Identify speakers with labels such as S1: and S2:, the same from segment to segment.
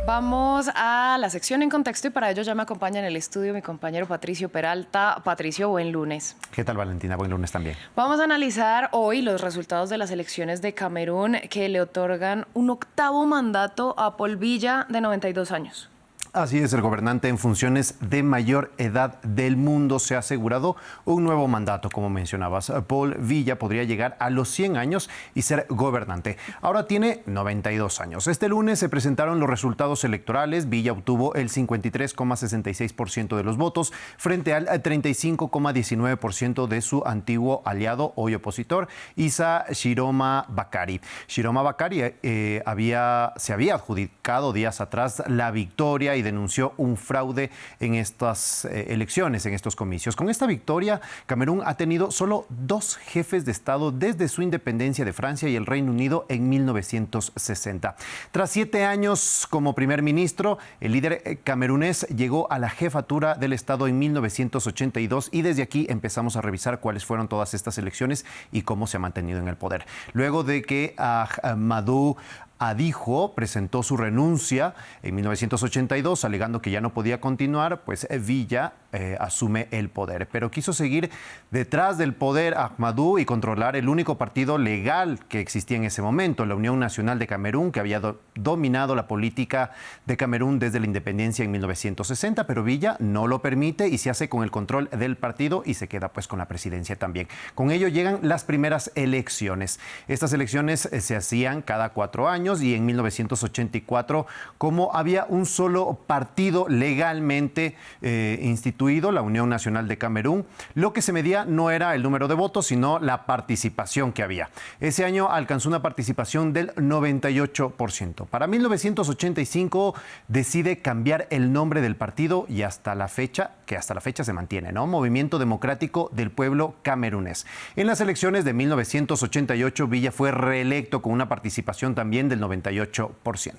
S1: Vamos a la sección En Contexto y para ello ya me acompaña en el estudio mi compañero Patricio Peralta. Patricio, buen lunes.
S2: ¿Qué tal, Valentina? Buen lunes también.
S1: Vamos a analizar hoy los resultados de las elecciones de Camerún que le otorgan un octavo mandato a Paul Biya, de 92 años.
S2: Así es, el gobernante en funciones de mayor edad del mundo se ha asegurado un nuevo mandato, como mencionabas. Paul Biya podría llegar a los 100 años y ser gobernante. Ahora tiene 92 años. Este lunes se presentaron los resultados electorales. Biya obtuvo el 53,66% de los votos frente al 35,19% de su antiguo aliado, hoy opositor, Issa Chiroma Bakary. Chiroma Bakary se había adjudicado días atrás la victoria y denunció un fraude en estas elecciones, en estos comicios. Con esta victoria, Camerún ha tenido solo 2 jefes de Estado desde su independencia de Francia y el Reino Unido en 1960. Tras 7 años como primer ministro, el líder camerunés llegó a la jefatura del Estado en 1982 y desde aquí empezamos a revisar cuáles fueron todas estas elecciones y cómo se ha mantenido en el poder. Luego de que Ahmadou Ahidjo presentó su renuncia en 1982, alegando que ya no podía continuar, pues Biya asume el poder. Pero quiso seguir detrás del poder Ahmadou y controlar el único partido legal que existía en ese momento, la Unión Nacional de Camerún, que había dominado la política de Camerún desde la independencia en 1960, pero Biya no lo permite y se hace con el control del partido y se queda pues con la presidencia también. Con ello llegan las primeras elecciones. Estas elecciones se hacían cada 4 años. Y en 1984, como había un solo partido legalmente instituido, la Unión Nacional de Camerún, lo que se medía no era el número de votos, sino la participación que había. Ese año alcanzó una participación del 98%. Para 1985 decide cambiar el nombre del partido y hasta la fecha se mantiene, ¿no? Movimiento Democrático del Pueblo Camerunés. En las elecciones de 1988, Biya fue reelecto con una participación también del 98%.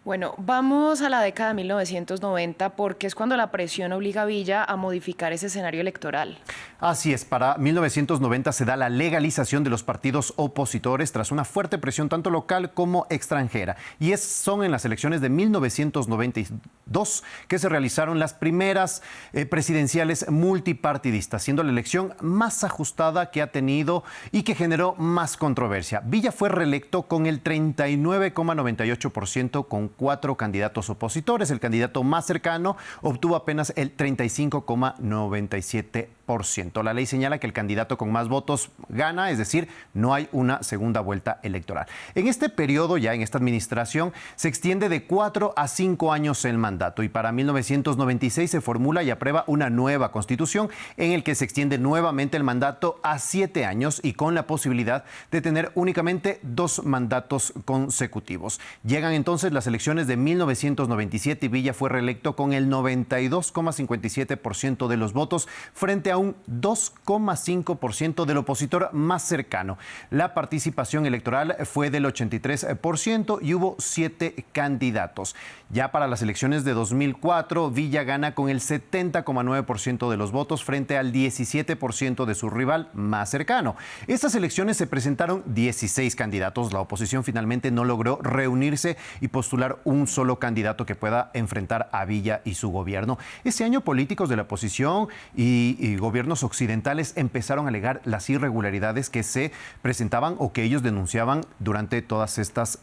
S1: Bueno, vamos a la década de 1990 porque es cuando la presión obliga a Biya a modificar ese escenario electoral.
S2: Así es, para 1990 se da la legalización de los partidos opositores tras una fuerte presión tanto local como extranjera. Y son en las elecciones de 1992 que se realizaron las primeras presidenciales multipartidistas, siendo la elección más ajustada que ha tenido y que generó más controversia. Biya fue reelecto con el 39,98% con 4 candidatos opositores. El candidato más cercano obtuvo apenas el 35,97%. La ley señala que el candidato con más votos gana, es decir, no hay una segunda vuelta electoral. En este periodo, ya en esta administración, se extiende de 4 a 5 años el mandato y para 1996 se formula y aprueba una nueva constitución en el que se extiende nuevamente el mandato a 7 años y con la posibilidad de tener únicamente 2 mandatos consecutivos. Llegan entonces las elecciones de 1997 y Biya fue reelecto con el 92,57% de los votos frente a un 2,5% del opositor más cercano. La participación electoral fue del 83% y hubo 7 candidatos. Ya para las elecciones de 2004, Biya gana con el 70,9% de los votos frente al 17% de su rival más cercano. Estas elecciones se presentaron 16 candidatos. La oposición finalmente no logró reunirse y postular un solo candidato que pueda enfrentar a Biya y su gobierno. Ese año políticos de la oposición y gobiernos occidentales empezaron a alegar las irregularidades que se presentaban o que ellos denunciaban durante todas estas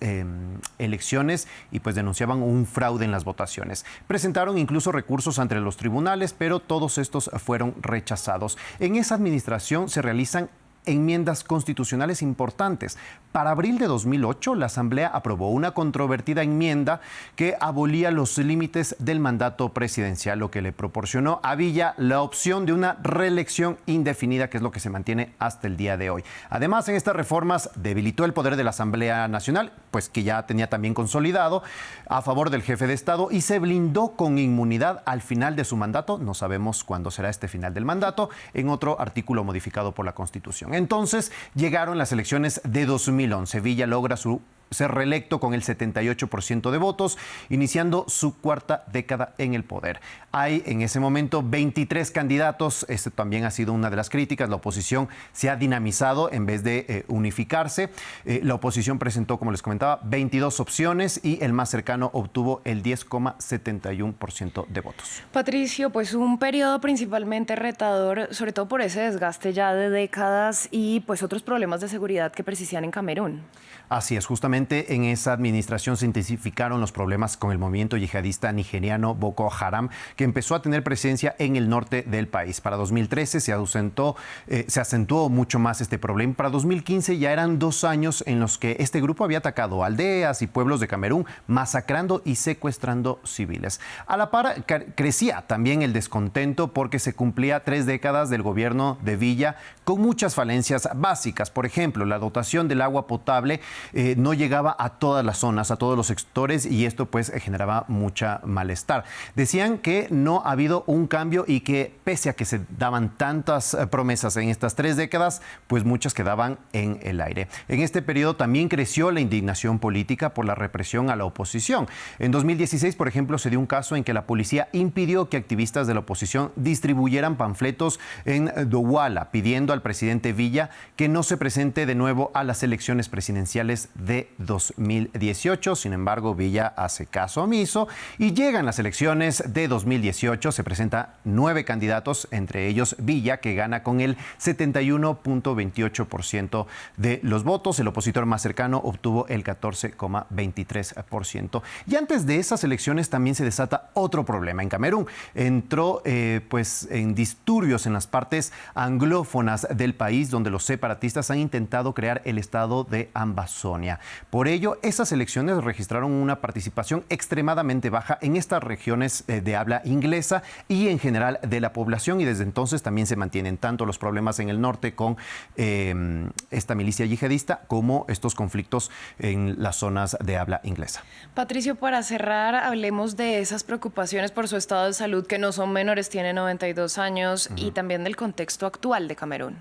S2: elecciones y pues denunciaban un fraude en las votaciones. Presentaron incluso recursos ante los tribunales, pero todos estos fueron rechazados. En esa administración se realizan enmiendas constitucionales importantes. Para abril de 2008, la Asamblea aprobó una controvertida enmienda que abolía los límites del mandato presidencial, lo que le proporcionó a Biya la opción de una reelección indefinida, que es lo que se mantiene hasta el día de hoy. Además, en estas reformas debilitó el poder de la Asamblea Nacional, pues que ya tenía también consolidado, a favor del jefe de Estado y se blindó con inmunidad al final de su mandato. No sabemos cuándo será este final del mandato, en otro artículo modificado por la Constitución. Entonces llegaron las elecciones de 2011. Biya logra su ser reelecto con el 78% de votos, iniciando su cuarta década en el poder. Hay en ese momento 23 candidatos. Este también ha sido una de las críticas. La oposición se ha dinamizado en vez de unificarse. La oposición presentó, como les comentaba, 22 opciones y el más cercano obtuvo el 10,71% de votos.
S1: Patricio, pues un periodo principalmente retador, sobre todo por ese desgaste ya de décadas y pues otros problemas de seguridad que persistían en Camerún.
S2: Así es, justamente en esa administración se intensificaron los problemas con el movimiento yihadista nigeriano Boko Haram, que empezó a tener presencia en el norte del país. Para 2013 se acentuó mucho más este problema. Para 2015 ya eran 2 años en los que este grupo había atacado aldeas y pueblos de Camerún, masacrando y secuestrando civiles. A la par, crecía también el descontento porque se cumplía 3 décadas del gobierno de Villa con muchas falencias básicas. Por ejemplo, la dotación del agua potable no llegaba a todas las zonas, a todos los sectores, y esto pues generaba mucha malestar. Decían que no ha habido un cambio y que pese a que se daban tantas promesas en estas 3 décadas, pues muchas quedaban en el aire. En este periodo también creció la indignación política por la represión a la oposición. En 2016, por ejemplo, se dio un caso en que la policía impidió que activistas de la oposición distribuyeran panfletos en Douala, pidiendo al presidente Villa que no se presente de nuevo a las elecciones presidenciales de 2018. Sin embargo, Villa hace caso omiso y llegan las elecciones de 2018. Se presentan 9 candidatos, entre ellos Villa, que gana con el 71,28% de los votos. El opositor más cercano obtuvo el 14,23%. Y antes de esas elecciones también se desata otro problema en Camerún. Entró en disturbios en las partes anglófonas del país, donde los separatistas han intentado crear el estado de Ambazonia. Por ello, esas elecciones registraron una participación extremadamente baja en estas regiones de habla inglesa y en general de la población, y desde entonces también se mantienen tanto los problemas en el norte con esta milicia yihadista como estos conflictos en las zonas de habla inglesa.
S1: Patricio, para cerrar, hablemos de esas preocupaciones por su estado de salud, que no son menores, tiene 92 años, y también del contexto actual de Camerún.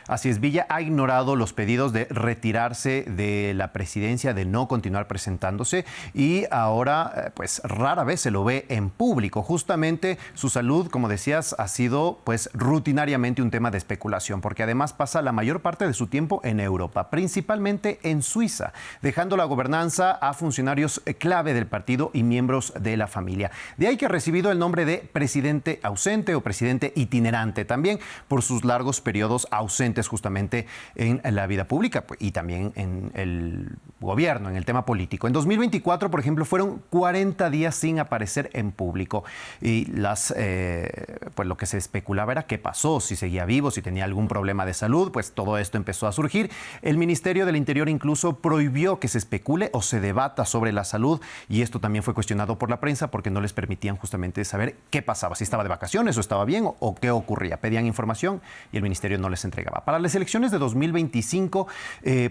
S2: Así es, Villa ha ignorado los pedidos de retirarse de la presidencia, de no continuar presentándose, y ahora pues rara vez se lo ve en público. Justamente su salud, como decías, ha sido pues rutinariamente un tema de especulación, porque además pasa la mayor parte de su tiempo en Europa, principalmente en Suiza, dejando la gobernanza a funcionarios clave del partido y miembros de la familia. De ahí que ha recibido el nombre de presidente ausente o presidente itinerante, también por sus largos periodos ausentes justamente en la vida pública y también en el gobierno, en el tema político. En 2024, por ejemplo, fueron 40 días sin aparecer en público, y pues lo que se especulaba era qué pasó, si seguía vivo, si tenía algún problema de salud. Pues todo esto empezó a surgir. El Ministerio del Interior incluso prohibió que se especule o se debata sobre la salud, y esto también fue cuestionado por la prensa porque no les permitían justamente saber qué pasaba, si estaba de vacaciones o estaba bien o qué ocurría. Pedían información y el ministerio no les entregaba. Para las elecciones de 2025,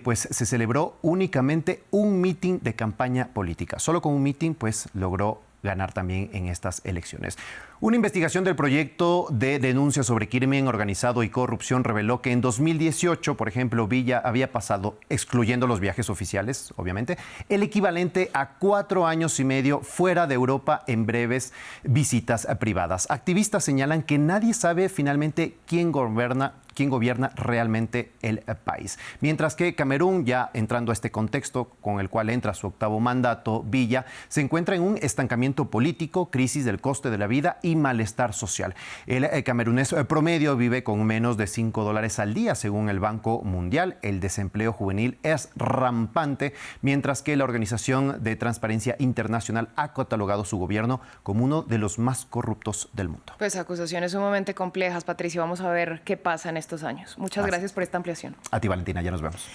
S2: pues se celebró únicamente un mitin de campaña política. Solo con un mitin pues logró ganar también en estas elecciones. Una investigación del proyecto de denuncia sobre crimen organizado y corrupción reveló que en 2018, por ejemplo, Villa había pasado, excluyendo los viajes oficiales, obviamente, el equivalente a 4 años y medio fuera de Europa en breves visitas privadas. Activistas señalan que nadie sabe finalmente quién gobierna realmente el país. Mientras que Camerún, ya entrando a este contexto con el cual entra su 8º mandato, Villa se encuentra en un estancamiento político, crisis del coste de la vida y malestar social. El camerunés promedio vive con menos de $5 al día, según el Banco Mundial. El desempleo juvenil es rampante, mientras que la Organización de Transparencia Internacional ha catalogado su gobierno como uno de los más corruptos del mundo.
S1: Pues acusaciones sumamente complejas, Patricio. Vamos a ver qué pasa en estos años. Muchas gracias por esta ampliación.
S2: A ti, Valentina, ya nos vemos.